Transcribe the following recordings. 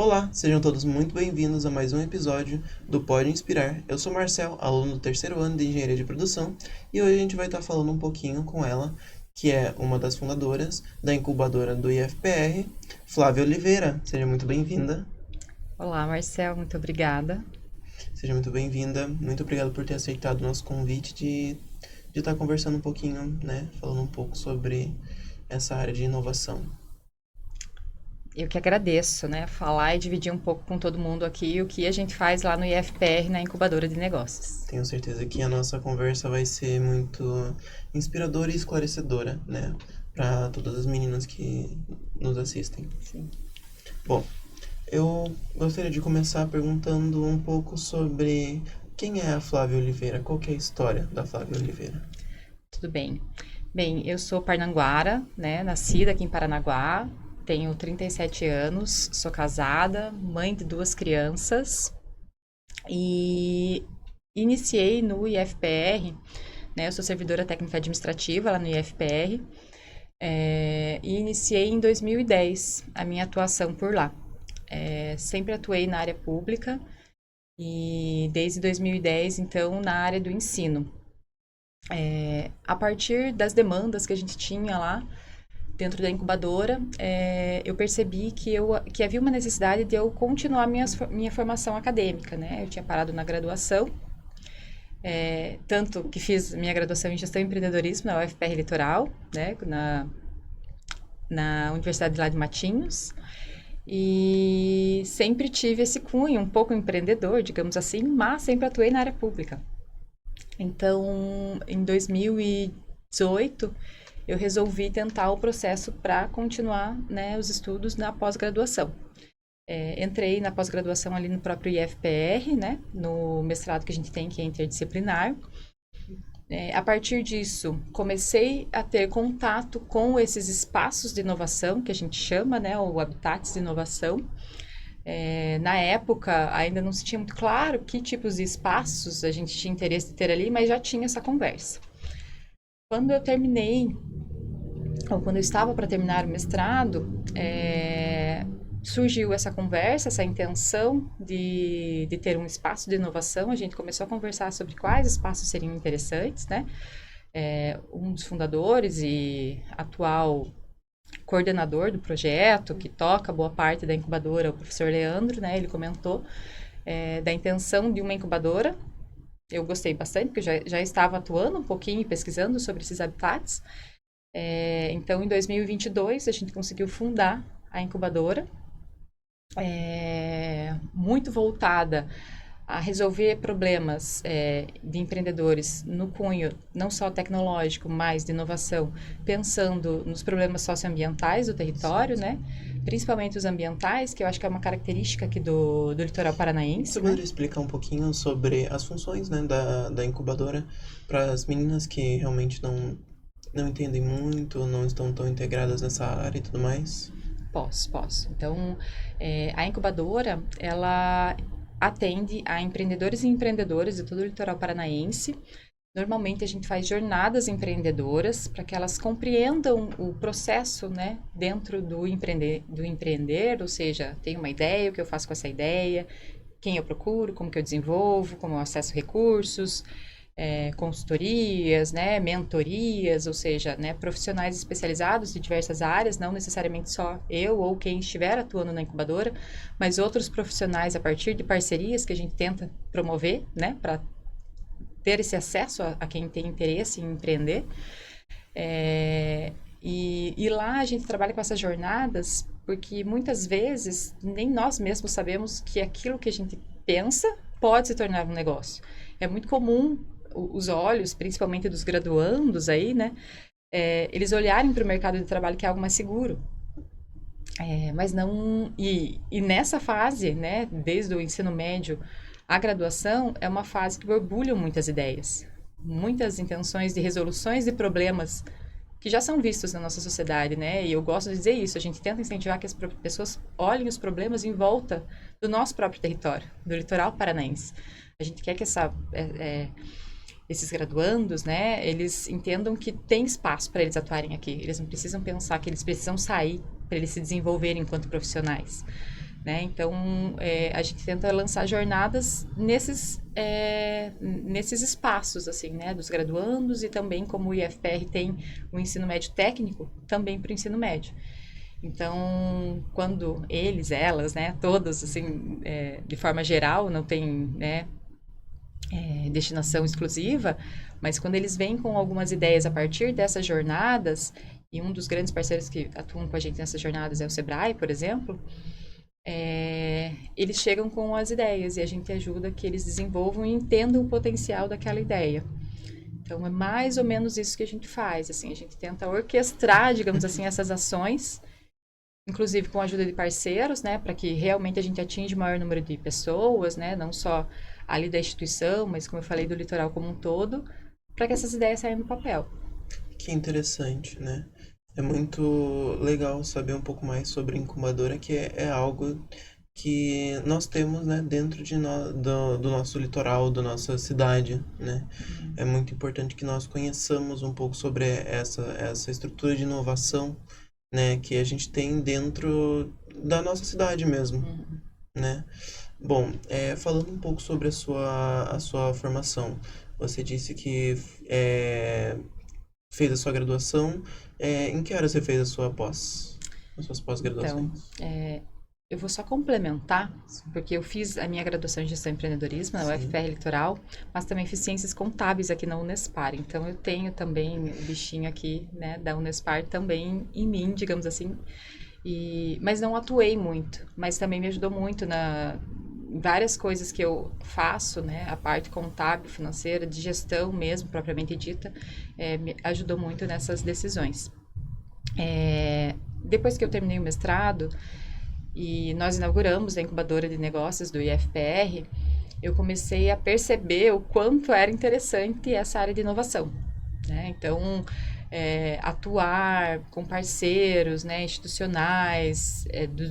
Olá, sejam todos muito bem-vindos a mais um episódio do Pode Inspirar. Eu sou Marcel, aluno do terceiro ano de Engenharia de Produção, e hoje a gente vai estar falando um pouquinho com ela, que é uma das fundadoras da incubadora do IFPR, Flávia Oliveira. Seja muito bem-vinda. Olá, Marcel, muito obrigada. Seja muito bem-vinda. Muito obrigado por ter aceitado o nosso convite de estar conversando um pouquinho, né? Falando um pouco sobre essa área de inovação. Eu que agradeço, né? Falar e dividir um pouco com todo mundo aqui o que a gente faz lá no IFPR, na Incubadora de Negócios. Tenho certeza que a nossa conversa vai ser muito inspiradora e esclarecedora, né? Para todas as meninas que nos assistem. Sim. Bom, eu gostaria de começar perguntando um pouco sobre quem é a Flávia Oliveira, qual que é a história da Flávia Oliveira. Tudo bem. Bem, eu sou parnanguara, né? Nascida aqui em Paranaguá, tenho 37 anos, sou casada, mãe de 2 crianças e iniciei no IFPR, né? Eu sou servidora técnica administrativa lá no IFPR. E iniciei em 2010 a minha atuação por lá. Sempre atuei na área pública e desde 2010, então, na área do ensino. A partir das demandas que a gente tinha lá dentro da incubadora, eu percebi que havia uma necessidade de eu continuar minha formação acadêmica, né? Eu tinha parado na graduação, tanto que fiz minha graduação em Gestão e Empreendedorismo na UFPR Litoral, né? Na Universidade lá de Matinhos. E sempre tive esse cunho um pouco empreendedor, digamos assim, mas sempre atuei na área pública. Então, em 2018, eu resolvi tentar o processo para continuar, né, os estudos na pós-graduação. Entrei na pós-graduação ali no próprio IFPR, né, no mestrado que a gente tem, que é interdisciplinar. A partir disso, comecei a ter contato com esses espaços de inovação, que a gente chama, né, ou habitats de inovação. Na época, ainda não se tinha muito claro que tipos de espaços a gente tinha interesse de ter ali, mas já tinha essa conversa. Quando eu terminei, ou quando eu estava para terminar o mestrado, surgiu essa conversa, essa intenção de ter um espaço de inovação. A gente começou a conversar sobre quais espaços seriam interessantes, né? Um dos fundadores e atual coordenador do projeto, que toca boa parte da incubadora, o professor Leandro, né? Ele comentou da intenção de uma incubadora. Eu gostei bastante, porque eu já estava atuando um pouquinho e pesquisando sobre esses habitats. Então, em 2022, a gente conseguiu fundar a incubadora, muito voltada a resolver problemas de empreendedores no cunho não só tecnológico, mas de inovação, pensando nos problemas socioambientais do território, né? Principalmente os ambientais, que eu acho que é uma característica aqui do litoral paranaense. Você poderia explicar um pouquinho sobre as funções, né, da incubadora para as meninas que realmente não entendem muito, não estão tão integradas nessa área e tudo mais? Posso. Então, a incubadora, ela atende a empreendedores e empreendedoras de todo o litoral paranaense. Normalmente, a gente faz jornadas empreendedoras para que elas compreendam o processo, né, dentro do empreender, ou seja, tem uma ideia, o que eu faço com essa ideia, quem eu procuro, como que eu desenvolvo, como eu acesso recursos, consultorias, né, mentorias, ou seja, né, profissionais especializados de diversas áreas, não necessariamente só eu ou quem estiver atuando na incubadora, mas outros profissionais a partir de parcerias que a gente tenta promover, né, para ter esse acesso a quem tem interesse em empreender. E lá a gente trabalha com essas jornadas porque muitas vezes nem nós mesmos sabemos que aquilo que a gente pensa pode se tornar um negócio. É muito comum os olhos, principalmente dos graduandos aí, né, eles olharem para o mercado de trabalho que é algo mais seguro. Mas não... E nessa fase, né, desde o ensino médio à graduação, é uma fase que borbulham muitas ideias, muitas intenções de resoluções de problemas que já são vistos na nossa sociedade, né? E eu gosto de dizer isso, a gente tenta incentivar que as pessoas olhem os problemas em volta do nosso próprio território, do litoral paranaense. A gente quer que esses graduandos, né, eles entendam que tem espaço para eles atuarem aqui. Eles não precisam pensar que eles precisam sair para eles se desenvolverem enquanto profissionais. né? Então, a gente tenta lançar jornadas nesses espaços, assim, né? Dos graduandos e também, como o IFPR tem o ensino médio técnico, também para o ensino médio. Então, quando eles, elas, né? Todos, assim, de forma geral, não tem, né? Destinação exclusiva, mas quando eles vêm com algumas ideias a partir dessas jornadas, e um dos grandes parceiros que atuam com a gente nessas jornadas é o Sebrae, por exemplo, eles chegam com as ideias e a gente ajuda que eles desenvolvam e entendam o potencial daquela ideia. Então, é mais ou menos isso que a gente faz, assim, a gente tenta orquestrar, digamos assim, essas ações, inclusive com a ajuda de parceiros, né, para que realmente a gente atinja o maior número de pessoas, né, não só ali da instituição, mas como eu falei, do litoral como um todo, para que essas ideias saiam do papel. Que interessante, né? É muito legal saber um pouco mais sobre a incubadora, que é algo que nós temos, né, dentro do nosso litoral, da nossa cidade, né? É muito importante que nós conheçamos um pouco sobre essa estrutura de inovação, né, que a gente tem dentro da nossa cidade mesmo, né? Bom, falando um pouco sobre a sua formação, você disse que é, fez a sua graduação. Em que área você fez a sua as suas Então, pós-graduações? eu vou só complementar, porque eu fiz a minha graduação em gestão e empreendedorismo na Sim. UFPR Litoral, mas também fiz ciências contábeis aqui na Unespar. Então, eu tenho também o bichinho aqui, né, da Unespar também em mim, digamos assim. Mas não atuei muito, mas também me ajudou muito em várias coisas que eu faço, né, a parte contábil, financeira, de gestão mesmo, propriamente dita, me ajudou muito nessas decisões. Depois que eu terminei o mestrado e nós inauguramos a incubadora de negócios do IFPR, eu comecei a perceber o quanto era interessante essa área de inovação, né? Então, atuar com parceiros, né, institucionais,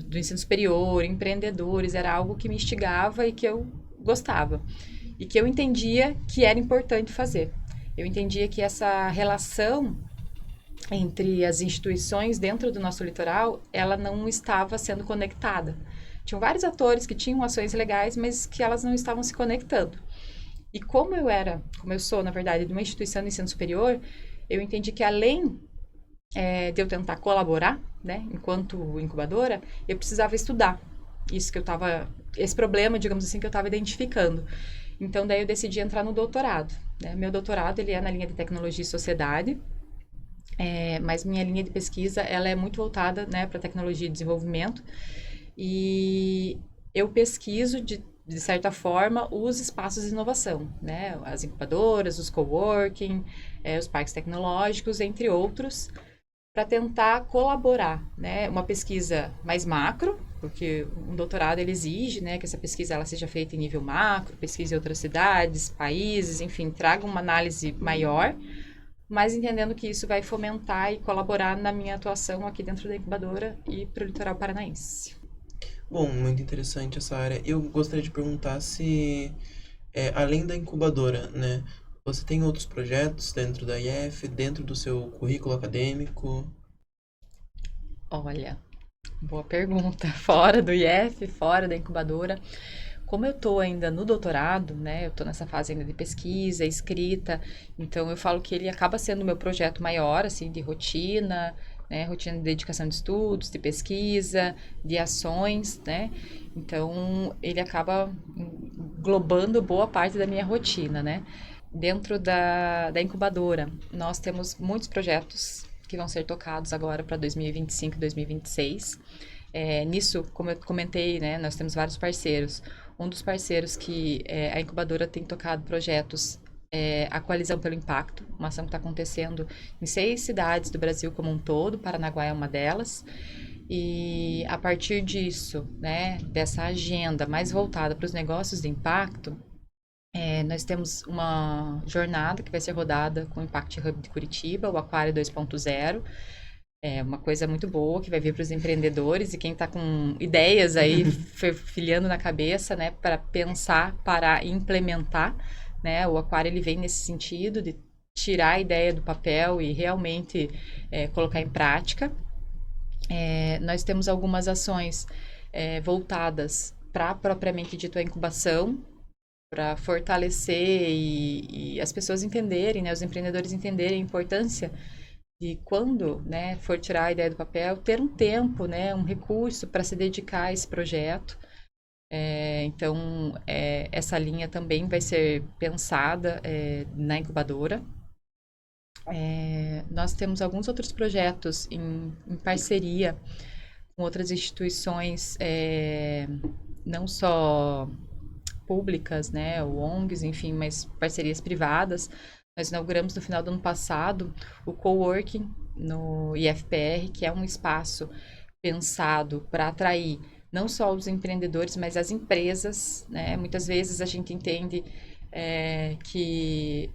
do ensino superior, empreendedores, era algo que me instigava e que eu gostava. E que eu entendia que era importante fazer. Eu entendia que essa relação entre as instituições dentro do nosso litoral, ela não estava sendo conectada. Tinham vários atores que tinham ações legais, mas que elas não estavam se conectando. E como eu sou, na verdade, de uma instituição de ensino superior, eu entendi que além de eu tentar colaborar, né, enquanto incubadora, eu precisava estudar. Esse problema, digamos assim, que eu estava identificando. Então, daí eu decidi entrar no doutorado, né? Meu doutorado, ele é na linha de tecnologia e sociedade, mas minha linha de pesquisa, ela é muito voltada, né, para tecnologia e desenvolvimento. E eu pesquiso, de certa forma, os espaços de inovação, né? As incubadoras, os coworking, os parques tecnológicos, entre outros, para tentar colaborar, né? Uma pesquisa mais macro, porque um doutorado ele exige, né, que essa pesquisa ela seja feita em nível macro, pesquise em outras cidades, países, enfim, traga uma análise maior, mas entendendo que isso vai fomentar e colaborar na minha atuação aqui dentro da incubadora e para o litoral paranaense. Bom, muito interessante essa área. Eu gostaria de perguntar se, além da incubadora, né, você tem outros projetos dentro da IF, dentro do seu currículo acadêmico? Olha, boa pergunta. Fora do IF, fora da incubadora. Como eu estou ainda no doutorado, né? Eu estou nessa fase ainda de pesquisa, escrita, então eu falo que ele acaba sendo o meu projeto maior, assim, de rotina, né? Rotina de dedicação de estudos, de pesquisa, de ações, né? Então ele acaba englobando boa parte da minha rotina, né? Dentro da incubadora, nós temos muitos projetos que vão ser tocados agora para 2025 e 2026. Nisso, como eu comentei, né, nós temos vários parceiros. Um dos parceiros que a incubadora tem tocado projetos é a Coalizão pelo Impacto, uma ação que está acontecendo em 6 cidades do Brasil como um todo, Paranaguá é uma delas. E a partir disso, né, dessa agenda mais voltada para os negócios de impacto, nós temos uma jornada que vai ser rodada com o Impact Hub de Curitiba, o Aquário 2.0. É uma coisa muito boa que vai vir para os empreendedores e quem está com ideias aí, filiando na cabeça, né, para pensar, parar e implementar, né? O Aquário ele vem nesse sentido de tirar a ideia do papel e realmente colocar em prática. Nós temos algumas ações voltadas para propriamente dito a incubação, para fortalecer e as pessoas entenderem, né, os empreendedores entenderem a importância de quando, né, for tirar a ideia do papel, ter um tempo, né, um recurso para se dedicar a esse projeto. Então, essa linha também vai ser pensada na incubadora. Nós temos alguns outros projetos em parceria com outras instituições, não só públicas, né, ou ONGs, enfim, mas parcerias privadas. Nós inauguramos no final do ano passado o coworking no IFPR, que é um espaço pensado para atrair não só os empreendedores, mas as empresas, né? Muitas vezes a gente entende que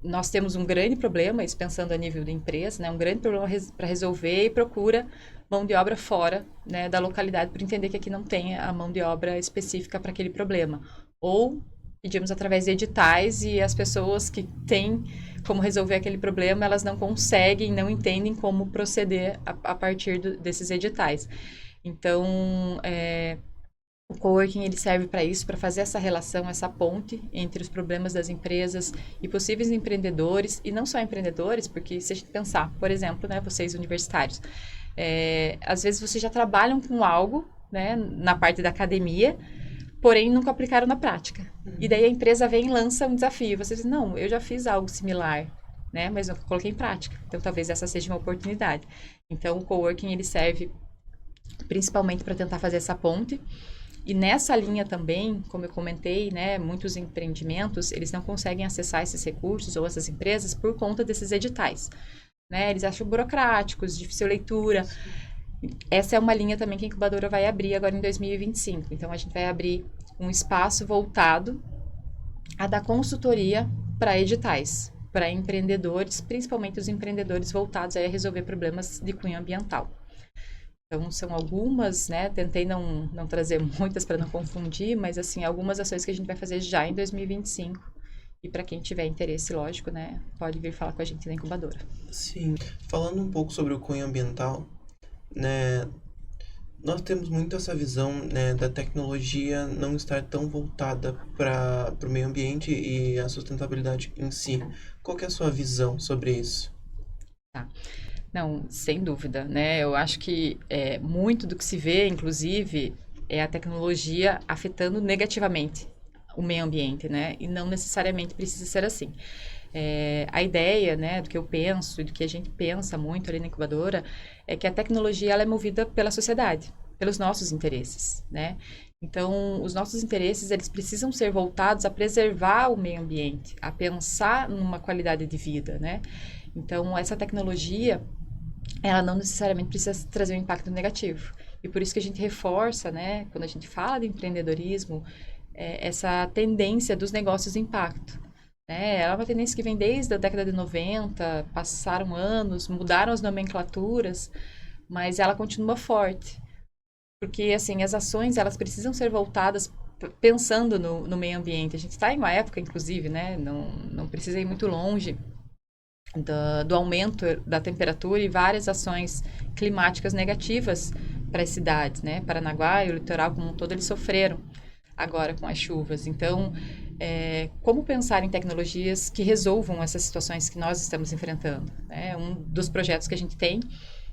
nós temos um grande problema, isso pensando a nível de empresa, né? Um grande problema para resolver e procura mão de obra fora, né, da localidade, por entender que aqui não tem a mão de obra específica para aquele problema. Ou pedimos através de editais e as pessoas que têm como resolver aquele problema, elas não conseguem, não entendem como proceder a partir desses editais. Então, o coworking ele serve para isso, para fazer essa relação, essa ponte entre os problemas das empresas e possíveis empreendedores, e não só empreendedores, porque se a gente pensar, por exemplo, né, vocês universitários, às vezes vocês já trabalham com algo, né, na parte da academia, porém nunca aplicaram na prática. E daí a empresa vem e lança um desafio. Vocês dizem, não, eu já fiz algo similar, né, mas nunca coloquei em prática. Então, talvez essa seja uma oportunidade. Então, o coworking ele serve principalmente para tentar fazer essa ponte. E nessa linha também, como eu comentei, né, muitos empreendimentos, eles não conseguem acessar esses recursos ou essas empresas por conta desses editais, né? Eles acham burocráticos, difícil leitura. Essa é uma linha também que a incubadora vai abrir agora em 2025. Então, a gente vai abrir um espaço voltado a dar consultoria para editais, para empreendedores, principalmente os empreendedores voltados a resolver problemas de cunho ambiental. Então, são algumas, né? Tentei não trazer muitas para não confundir, mas, assim, algumas ações que a gente vai fazer já em 2025. E para quem tiver interesse, lógico, né? Pode vir falar com a gente na incubadora. Sim, falando um pouco sobre o cunho ambiental, né? Nós temos muito essa visão, né, da tecnologia não estar tão voltada para o meio ambiente e a sustentabilidade em si. Qual que é a sua visão sobre isso? Tá. Não, sem dúvida, né? Eu acho que muito do que se vê, inclusive, é a tecnologia afetando negativamente o meio ambiente, né? E não necessariamente precisa ser assim. A ideia, né, do que eu penso e do que a gente pensa muito ali na incubadora é que a tecnologia ela é movida pela sociedade, pelos nossos interesses, né? Então, os nossos interesses, eles precisam ser voltados a preservar o meio ambiente, a pensar numa qualidade de vida, né? Então, essa tecnologia, ela não necessariamente precisa trazer um impacto negativo. E por isso que a gente reforça, né, quando a gente fala de empreendedorismo, essa tendência dos negócios de impacto. Ela é uma tendência que vem desde a década de 90, passaram anos, mudaram as nomenclaturas, mas ela continua forte. Porque, assim, as ações, elas precisam ser voltadas pensando no meio ambiente. A gente está em uma época, inclusive, né, não precisa ir muito longe, do aumento da temperatura e várias ações climáticas negativas para as cidades, né? Paranaguá e o litoral como um todo, eles sofreram agora com as chuvas. Então, como pensar em tecnologias que resolvam essas situações que nós estamos enfrentando? Né? Um dos projetos que a gente tem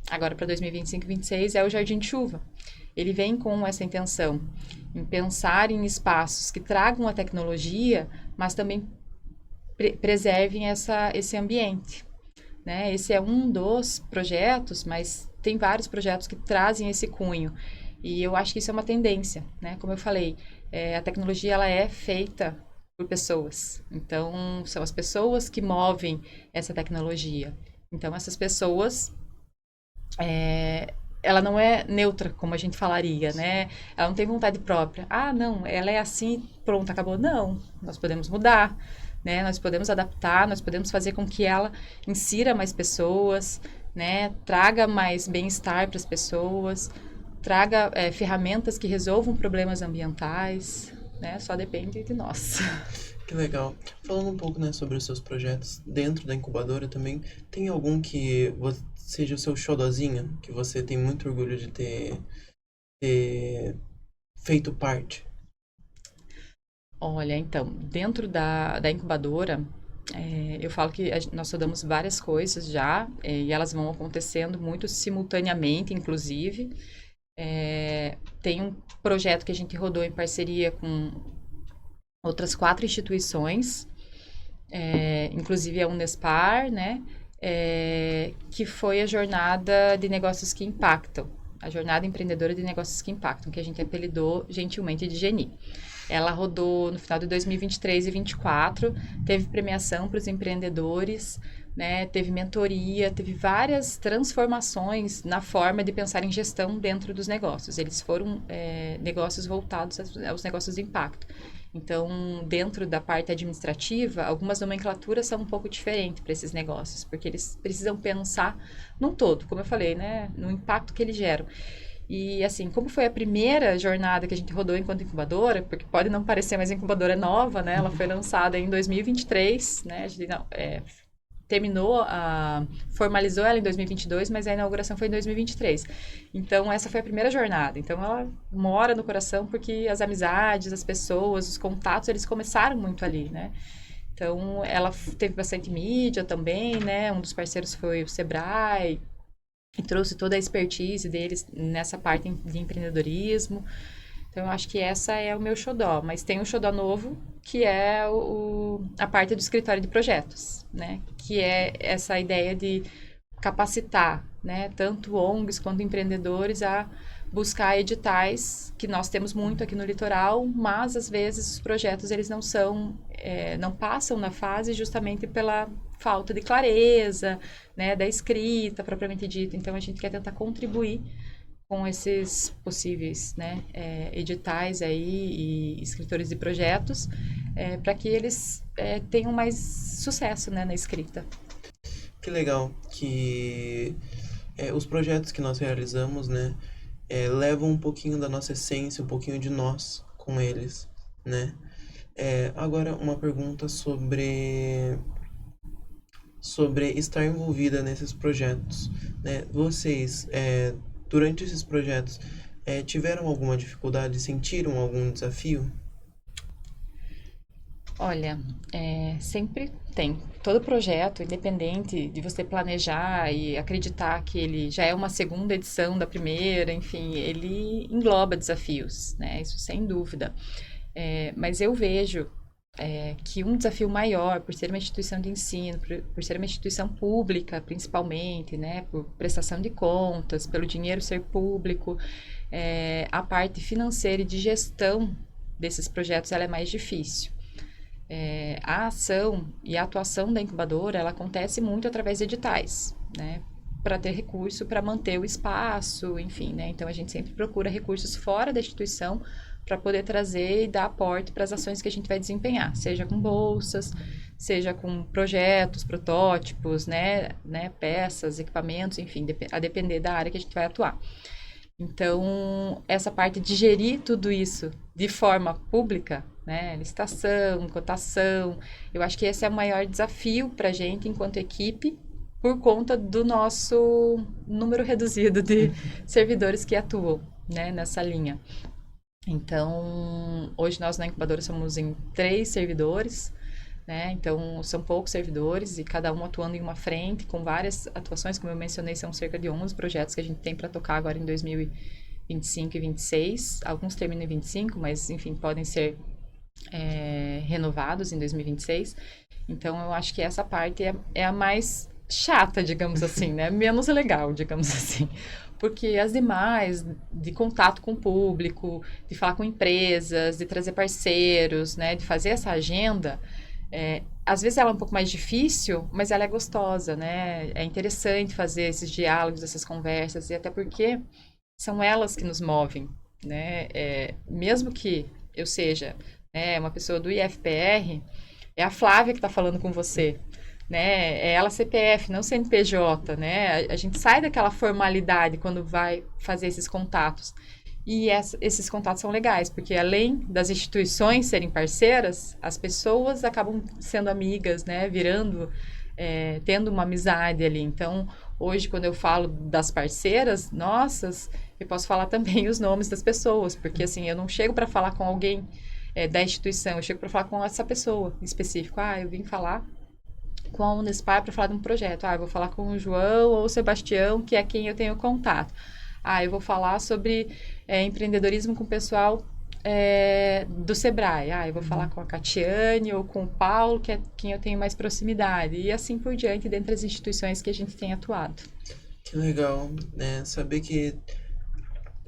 agora para 2025 e 2026 é o Jardim de Chuva. Ele vem com essa intenção em pensar em espaços que tragam a tecnologia, mas também preservem esse ambiente, né? Esse é um dos projetos, mas tem vários projetos que trazem esse cunho. E eu acho que isso é uma tendência, né? Como eu falei, a tecnologia ela é feita por pessoas. Então, são as pessoas que movem essa tecnologia. Então, essas pessoas, ela não é neutra, como a gente falaria, né? Ela não tem vontade própria. Ah, não, ela é assim, pronto, acabou. Não, nós podemos mudar, né? Nós podemos adaptar, nós podemos fazer com que ela insira mais pessoas, né? Traga mais bem-estar para as pessoas, traga ferramentas que resolvam problemas ambientais, né? Só depende de nós. Que legal. Falando um pouco, né, sobre os seus projetos dentro da incubadora também, tem algum que seja o seu xodozinho, que você tem muito orgulho de ter feito parte? Olha, então, dentro da incubadora, eu falo que nós estudamos várias coisas já, e elas vão acontecendo muito simultaneamente, inclusive. Tem um projeto que a gente rodou em parceria com outras 4 instituições, inclusive a Unespar, né? Que foi a Jornada de Negócios que Impactam, a Jornada Empreendedora de Negócios que Impactam, que a gente apelidou gentilmente de GENI. Ela rodou no final de 2023 e 2024, teve premiação para os empreendedores, né? Teve mentoria, teve várias transformações na forma de pensar em gestão dentro dos negócios. Eles foram negócios voltados aos negócios de impacto. Então, dentro da parte administrativa, algumas nomenclaturas são um pouco diferentes para esses negócios, porque eles precisam pensar num todo, como eu falei, né? No impacto que eles geram. E, assim, como foi a primeira jornada que a gente rodou enquanto incubadora, porque pode não parecer, mas a incubadora é nova, né? Ela foi lançada em 2023, né? A gente formalizou ela em 2022, mas a inauguração foi em 2023. Então, essa foi a primeira jornada. Então, ela mora no coração porque as amizades, as pessoas, os contatos, eles começaram muito ali, né? Então, ela teve bastante mídia também, né? Um dos parceiros foi o Sebrae, e trouxe toda a expertise deles nessa parte de empreendedorismo. Então, eu acho que essa é o meu xodó. Mas tem um xodó novo, que é a parte do escritório de projetos, né? Que é essa ideia de capacitar, né? Tanto ONGs quanto empreendedores a buscar editais, que nós temos muito aqui no litoral, mas às vezes os projetos eles não passam na fase justamente pela falta de clareza, né, da escrita propriamente dita. Então a gente quer tentar contribuir com esses possíveis, né, editais aí e escritores de projetos, para que eles tenham mais sucesso, né, na escrita. Que legal que os projetos que nós realizamos, né, levam um pouquinho da nossa essência, um pouquinho de nós com eles, né? Agora, uma pergunta sobre estar envolvida nesses projetos, né? Vocês, durante esses projetos, tiveram alguma dificuldade, sentiram algum desafio? Olha, sempre tem. Todo projeto, independente de você planejar e acreditar que ele já é uma segunda edição da primeira, enfim, ele engloba desafios, né? Isso sem dúvida. Mas eu vejo que um desafio maior, por ser uma instituição de ensino, por ser uma instituição pública, principalmente, né? Por prestação de contas, pelo dinheiro ser público, a parte financeira e de gestão desses projetos ela é mais difícil. A ação e a atuação da incubadora, ela acontece muito através de editais, né? Para ter recurso para manter o espaço, enfim, né? Então a gente sempre procura recursos fora da instituição para poder trazer e dar aporte para as ações que a gente vai desempenhar, seja com bolsas, seja com projetos, protótipos, né, peças, equipamentos, enfim, a depender da área que a gente vai atuar. Então, essa parte de gerir tudo isso de forma pública, né, licitação, cotação, eu acho que esse é o maior desafio para a gente enquanto equipe, por conta do nosso número reduzido de servidores que atuam, né, nessa linha. Então, hoje nós na incubadora somos em 3 servidores, né? Então, são poucos servidores e cada um atuando em uma frente, com várias atuações, como eu mencionei, são cerca de 11 projetos que a gente tem para tocar agora em 2025 e 2026. Alguns terminam em 25, mas, enfim, podem ser renovados em 2026. Então, eu acho que essa parte é a mais chata, digamos assim, né? Menos legal, digamos assim. Porque as demais, de contato com o público, de falar com empresas, de trazer parceiros, né? De fazer essa agenda, às vezes ela é um pouco mais difícil, mas ela é gostosa, né? É interessante fazer esses diálogos, essas conversas, e até porque são elas que nos movem, né? Mesmo que eu seja uma pessoa do IFPR, é a Flávia que está falando com você, né? É ela CPF, não CNPJ, né? A gente sai daquela formalidade quando vai fazer esses contatos. E esses contatos são legais, porque além das instituições serem parceiras, as pessoas acabam sendo amigas, né? Tendo uma amizade ali. Então, hoje, quando eu falo das parceiras nossas, e posso falar também os nomes das pessoas, porque assim, eu não chego para falar com alguém da instituição, eu chego para falar com essa pessoa em específico. Ah, eu vim falar com a Unespar para falar de um projeto. Ah, eu vou falar com o João ou o Sebastião, que é quem eu tenho contato. Ah, eu vou falar sobre empreendedorismo com o pessoal do Sebrae. Ah, eu vou falar com a Catiane ou com o Paulo, que é quem eu tenho mais proximidade. E assim por diante, dentre as instituições que a gente tem atuado. Que legal, né? Saber que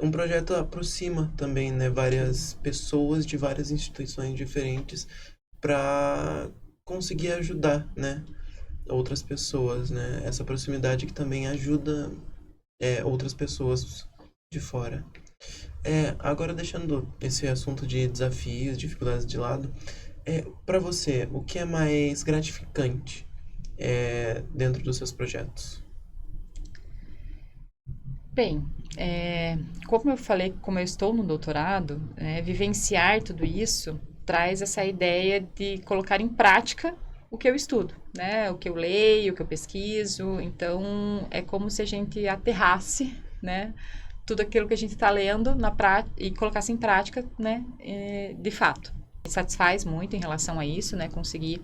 um projeto aproxima também, né, várias pessoas de várias instituições diferentes para conseguir ajudar, né, outras pessoas, né? Essa proximidade que também ajuda outras pessoas de fora. Agora deixando esse assunto de desafios, dificuldades de lado, para você, o que é mais gratificante dentro dos seus projetos? Bem, como eu falei, como eu estou no doutorado, vivenciar tudo isso traz essa ideia de colocar em prática o que eu estudo, né? O que eu leio, o que eu pesquiso. Então, é como se a gente aterrasse, né? Tudo aquilo que a gente está lendo e colocasse em prática, né? De fato. Me satisfaz muito em relação a isso, né? Conseguir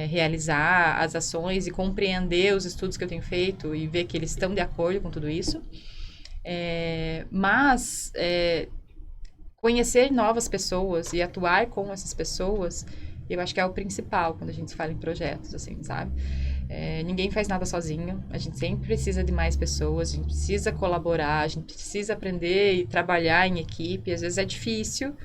realizar as ações e compreender os estudos que eu tenho feito e ver que eles estão de acordo com tudo isso. Mas conhecer novas pessoas e atuar com essas pessoas, eu acho que é o principal quando a gente fala em projetos, assim, sabe? Ninguém faz nada sozinho, a gente sempre precisa de mais pessoas, a gente precisa colaborar, a gente precisa aprender e trabalhar em equipe, às vezes é difícil,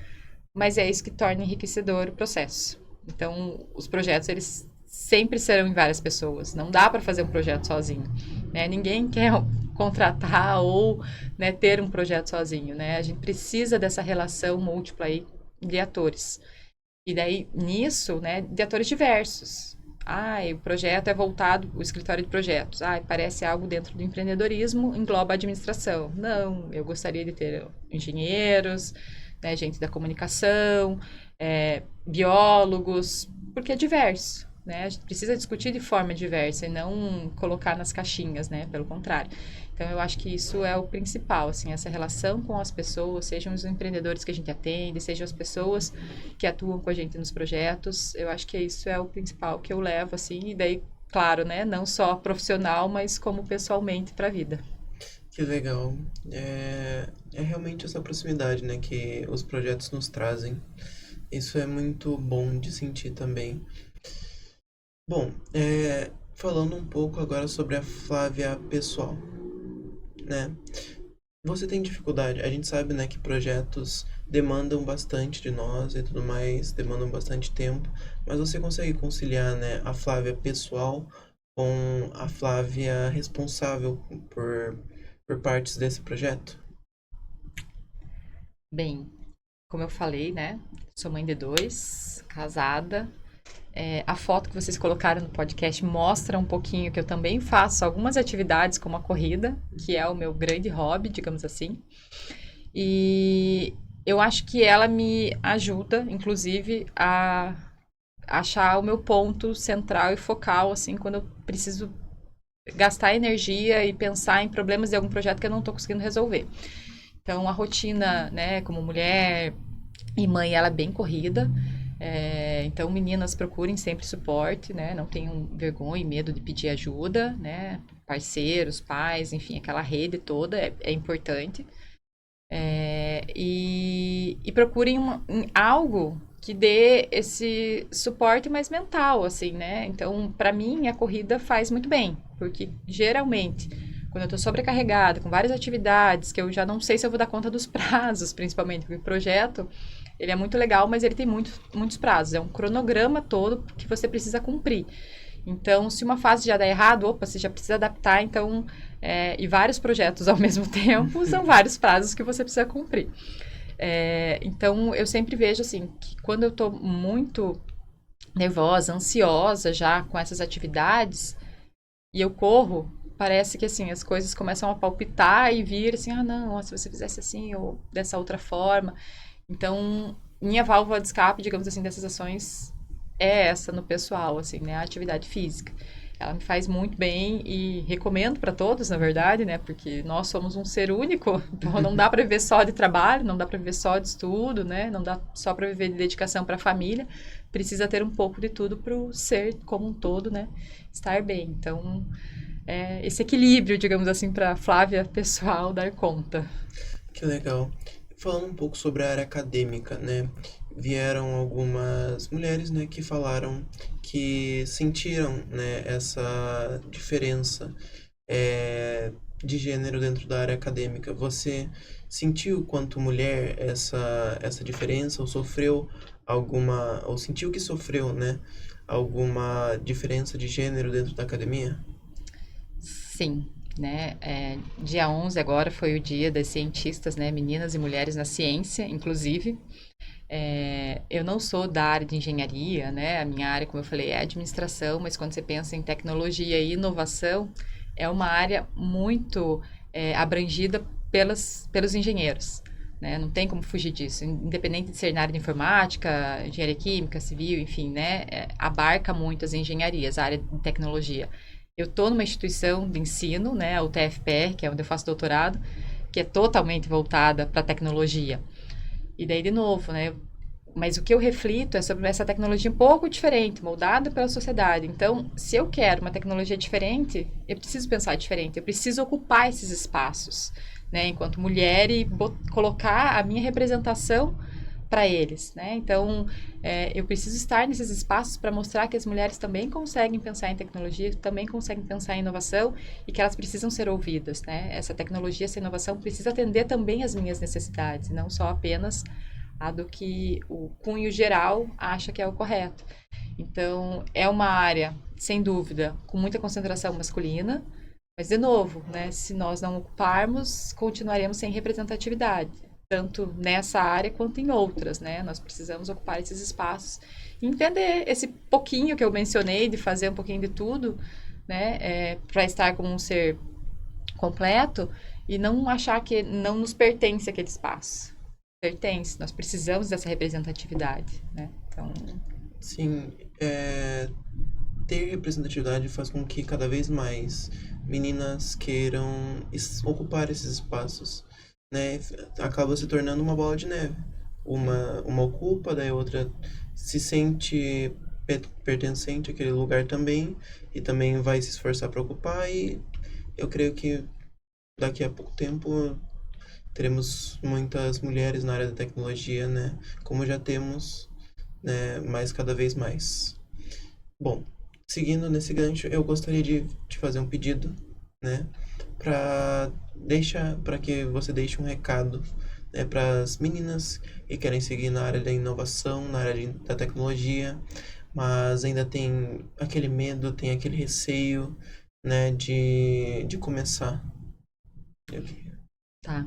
mas é isso que torna enriquecedor o processo. Então, os projetos, eles sempre serão em várias pessoas. Não dá para fazer um projeto sozinho, né? Ninguém quer contratar ou, né, ter um projeto sozinho, né? A gente precisa dessa relação múltipla aí de atores. E daí, nisso, né, de atores diversos. O projeto é voltado, o escritório de projetos. Parece algo dentro do empreendedorismo, engloba a administração. Não, eu gostaria de ter engenheiros, né, gente da comunicação, biólogos, porque é diverso, né? A gente precisa discutir de forma diversa e não colocar nas caixinhas, né? Pelo contrário. Então, eu acho que isso é o principal, assim, essa relação com as pessoas, sejam os empreendedores que a gente atende, sejam as pessoas que atuam com a gente nos projetos. Eu acho que isso é o principal que eu levo, assim, e daí, claro, né? Não só profissional, mas como pessoalmente para a vida. Que legal. É realmente essa proximidade, né, que os projetos nos trazem. Isso é muito bom de sentir também. Bom, falando um pouco agora sobre a Flávia pessoal, né? Você tem dificuldade, a gente sabe, né, que projetos demandam bastante de nós e tudo mais, demandam bastante tempo, mas você consegue conciliar, né, a Flávia pessoal com a Flávia responsável por partes desse projeto? Bem, como eu falei, né? Sou mãe de dois, casada. A foto que vocês colocaram no podcast mostra um pouquinho que eu também faço algumas atividades como a corrida, que é o meu grande hobby, digamos assim. E eu acho que ela me ajuda, inclusive, a achar o meu ponto central e focal, assim, quando eu preciso gastar energia e pensar em problemas de algum projeto que eu não estou conseguindo resolver. Então, a rotina, né, como mulher e mãe, ela é bem corrida. Então, meninas, procurem sempre suporte, né? Não tenham vergonha e medo de pedir ajuda, né? Parceiros, pais, enfim, aquela rede toda é importante. E procurem algo que dê esse suporte mais mental, assim, né? Então, para mim, a corrida faz muito bem, porque geralmente, quando eu tô sobrecarregada com várias atividades, que eu já não sei se eu vou dar conta dos prazos, principalmente, porque o projeto, ele é muito legal, mas ele tem muitos prazos. É um cronograma todo que você precisa cumprir. Então, se uma fase já dá errado, você já precisa adaptar, então, e vários projetos ao mesmo tempo, são vários prazos que você precisa cumprir. Então, eu sempre vejo, assim, que quando eu tô muito nervosa, ansiosa já com essas atividades, e eu corro, parece que, assim, as coisas começam a palpitar e vir, assim, não, se você fizesse assim ou dessa outra forma. Então, minha válvula de escape, digamos assim, dessas ações é essa no pessoal, assim, né? A atividade física. Ela me faz muito bem e recomendo para todos, na verdade, né? Porque nós somos um ser único, então não dá para viver só de trabalho, não dá para viver só de estudo, né? Não dá só para viver de dedicação para a família. Precisa ter um pouco de tudo para o ser como um todo, né? Estar bem. Então, esse equilíbrio, digamos assim, para a Flávia pessoal dar conta. Que legal. Falando um pouco sobre a área acadêmica, né? Vieram algumas mulheres, né, que falaram que sentiram, né, essa diferença de gênero dentro da área acadêmica. Você sentiu, quanto mulher, essa diferença, ou sofreu alguma, ou sentiu que sofreu, né, alguma diferença de gênero dentro da academia? Sim, né? Dia 11 agora foi o dia das cientistas, né? Meninas e mulheres na ciência, inclusive. Eu não sou da área de engenharia, né? A minha área, como eu falei, é administração, mas quando você pensa em tecnologia e inovação, é uma área muito abrangida pelos engenheiros. Né? Não tem como fugir disso. Independente de ser na área de informática, engenharia química, civil, enfim, né? Abarca muito as engenharias, a área de tecnologia. Eu estou numa instituição de ensino, né? O TFPR, que é onde eu faço doutorado, que é totalmente voltada para a tecnologia. E daí, de novo, né? Mas o que eu reflito é sobre essa tecnologia um pouco diferente, moldada pela sociedade. Então, se eu quero uma tecnologia diferente, eu preciso pensar diferente, eu preciso ocupar esses espaços, né, enquanto mulher e colocar a minha representação para eles, né? Então, eu preciso estar nesses espaços para mostrar que as mulheres também conseguem pensar em tecnologia, também conseguem pensar em inovação e que elas precisam ser ouvidas, né? Essa tecnologia, essa inovação precisa atender também às minhas necessidades, não só apenas a do que o cunho geral acha que é o correto. Então, é uma área, sem dúvida, com muita concentração masculina, mas, de novo, né, se nós não ocuparmos, continuaremos sem representatividade, tanto nessa área quanto em outras, né? Nós precisamos ocupar esses espaços e entender esse pouquinho que eu mencionei, de fazer um pouquinho de tudo, né, para estar como um ser completo e não achar que não nos pertence aquele espaço. Pertence, nós precisamos dessa representatividade, né? Então, Sim, ter representatividade faz com que cada vez mais meninas queiram ocupar esses espaços, né? Acaba se tornando uma bola de neve. Uma ocupa, daí a outra se sente pertencente àquele lugar também e também vai se esforçar para ocupar, e eu creio que daqui a pouco tempo teremos muitas mulheres na área da tecnologia, né? Como já temos, né? Mas cada vez mais. Bom, seguindo nesse gancho, eu gostaria de te fazer um pedido, né? Para que você deixe um recado, né, para as meninas que querem seguir na área da inovação, na área da tecnologia, mas ainda tem aquele medo, tem aquele receio, né, de começar. tá.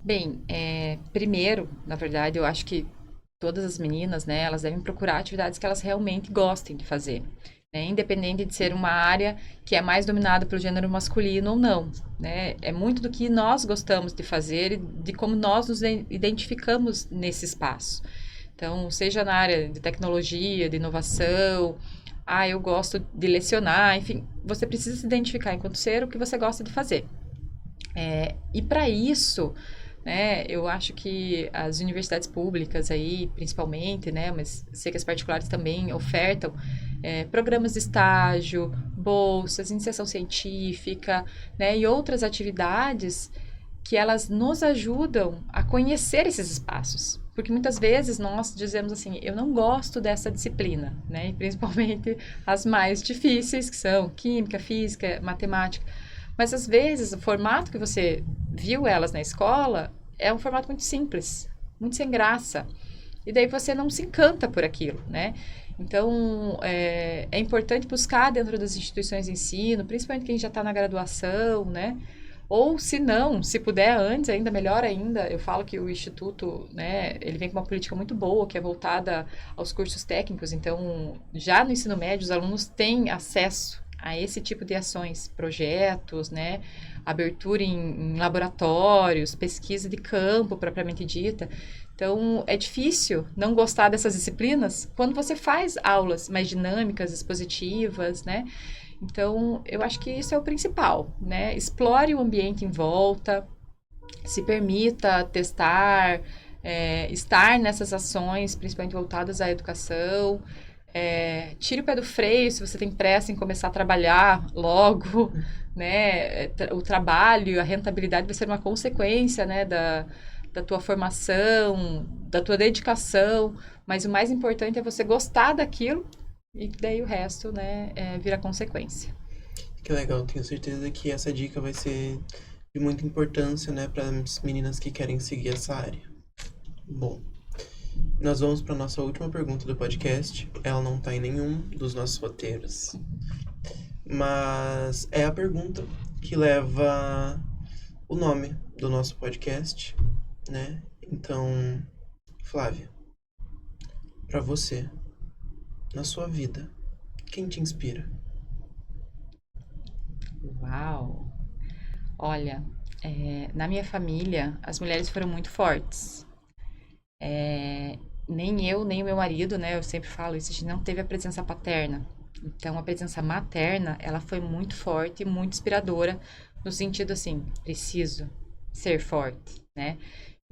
Bem, primeiro, na verdade, eu acho que todas as meninas, né, elas devem procurar atividades que elas realmente gostem de fazer, né, independente de ser uma área que é mais dominada pelo gênero masculino ou não, né, é muito do que nós gostamos de fazer e de como nós nos identificamos nesse espaço. Então, seja na área de tecnologia, de inovação, eu gosto de lecionar, enfim, você precisa se identificar enquanto ser o que você gosta de fazer. E para isso, né, eu acho que as universidades públicas aí, principalmente, né, mas sei que as particulares também ofertam programas de estágio, bolsas, iniciação científica, né, e outras atividades que elas nos ajudam a conhecer esses espaços. Porque muitas vezes nós dizemos assim, eu não gosto dessa disciplina, né, e principalmente as mais difíceis, que são química, física, matemática. Mas às vezes o formato que você viu elas na escola é um formato muito simples, muito sem graça. E daí você não se encanta por aquilo, né? Então, é importante buscar dentro das instituições de ensino, principalmente quem já está na graduação, né? Ou se não, se puder antes, ainda melhor ainda, eu falo que o Instituto, né, ele vem com uma política muito boa, que é voltada aos cursos técnicos. Então, já no ensino médio, os alunos têm acesso a esse tipo de ações, projetos, né, abertura em laboratórios, pesquisa de campo propriamente dita. Então, é difícil não gostar dessas disciplinas quando você faz aulas mais dinâmicas, expositivas, né? Então, eu acho que isso é o principal, né? Explore o ambiente em volta, se permita testar, estar nessas ações, principalmente voltadas à educação. Tire o pé do freio se você tem pressa em começar a trabalhar logo, né? O trabalho, a rentabilidade vai ser uma consequência, né, da tua formação, da tua dedicação, mas o mais importante é você gostar daquilo e daí o resto, né, vira consequência. Que legal, tenho certeza que essa dica vai ser de muita importância, né, para as meninas que querem seguir essa área. Bom, nós vamos para nossa última pergunta do podcast. Ela não está em nenhum dos nossos roteiros, mas é a pergunta que leva o nome do nosso podcast, né? Então, Flávia, para você, na sua vida, quem te inspira? Uau! Olha, na minha família, as mulheres foram muito fortes. Nem eu, nem o meu marido, né? Eu sempre falo isso, a gente não teve a presença paterna. Então, a presença materna, ela foi muito forte e muito inspiradora, no sentido assim, preciso ser forte, né?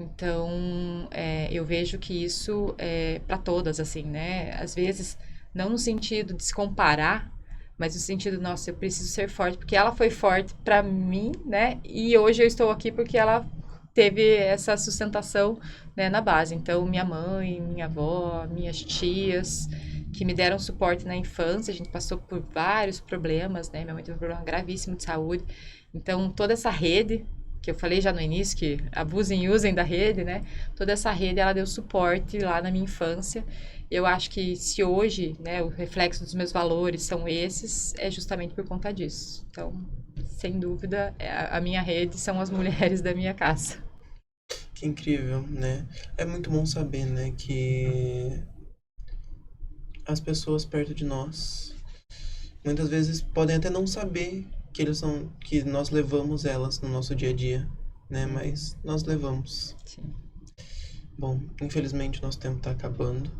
Então, eu vejo que isso é para todas, assim, né? Às vezes, não no sentido de se comparar, mas no sentido, nossa, eu preciso ser forte, porque ela foi forte para mim, né? E hoje eu estou aqui porque ela teve essa sustentação, né, na base. Então, minha mãe, minha avó, minhas tias, que me deram suporte na infância, a gente passou por vários problemas, né? Minha mãe teve um problema gravíssimo de saúde. Então, toda essa rede, que eu falei já no início, que abusem e usem da rede, né? Toda essa rede, ela deu suporte lá na minha infância. Eu acho que se hoje, né, o reflexo dos meus valores são esses, é justamente por conta disso. Então, sem dúvida, a minha rede são as mulheres da minha casa. Que incrível, né? É muito bom saber, né, que as pessoas perto de nós muitas vezes podem até não saber que nós levamos elas no nosso dia a dia, né? Mas nós levamos. Sim. Bom, infelizmente nosso tempo tá acabando,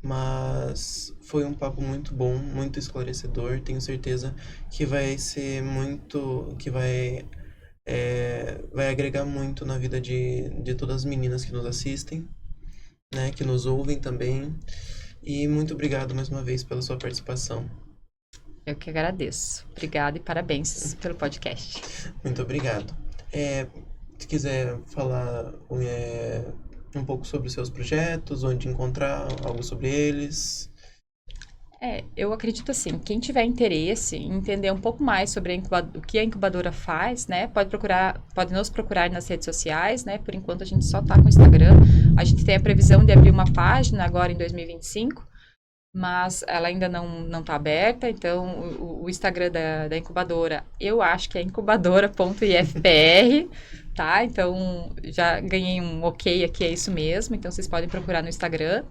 mas foi um papo muito bom, muito esclarecedor. Tenho certeza que vai ser muito, que vai agregar muito na vida de todas as meninas que nos assistem, né? Que nos ouvem também. E muito obrigado mais uma vez pela sua participação. Eu que agradeço. Obrigada e parabéns pelo podcast. Muito obrigado. Se quiser falar um pouco sobre os seus projetos, onde encontrar algo sobre eles. Eu acredito assim, quem tiver interesse em entender um pouco mais sobre o que a incubadora faz, né, pode nos procurar nas redes sociais, né, por enquanto a gente só está com o Instagram, a gente tem a previsão de abrir uma página agora em 2025, mas ela ainda não está aberta, então o Instagram da incubadora, eu acho que é incubadora.ifpr, tá, então já ganhei um ok aqui, é isso mesmo, então vocês podem procurar no Instagram.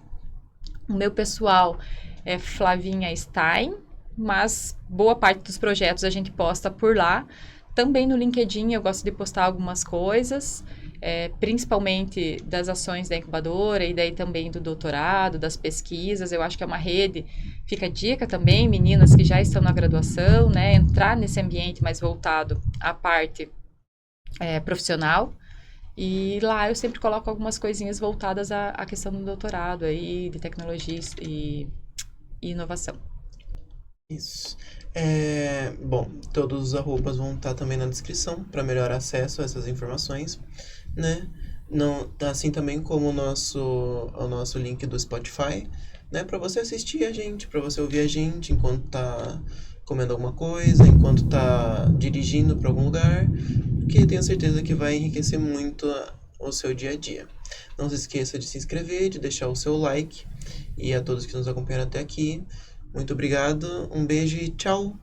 O meu pessoal é Flavinha Stein, mas boa parte dos projetos a gente posta por lá. Também no LinkedIn eu gosto de postar algumas coisas, principalmente das ações da incubadora e daí também do doutorado, das pesquisas. Eu acho que é uma rede, fica a dica também, meninas que já estão na graduação, né, entrar nesse ambiente mais voltado à parte profissional. E lá eu sempre coloco algumas coisinhas voltadas à questão do doutorado aí, de tecnologia e inovação. Isso. Bom, todos os arrobas vão estar também na descrição para melhor acesso a essas informações, né? Não, assim também como o nosso link do Spotify, né? Para você assistir a gente, para você ouvir a gente enquanto tá comendo alguma coisa, enquanto tá dirigindo para algum lugar, porque tenho certeza que vai enriquecer muito o seu dia a dia. Não se esqueça de se inscrever, de deixar o seu like, e a todos que nos acompanharam até aqui, muito obrigado, um beijo e tchau!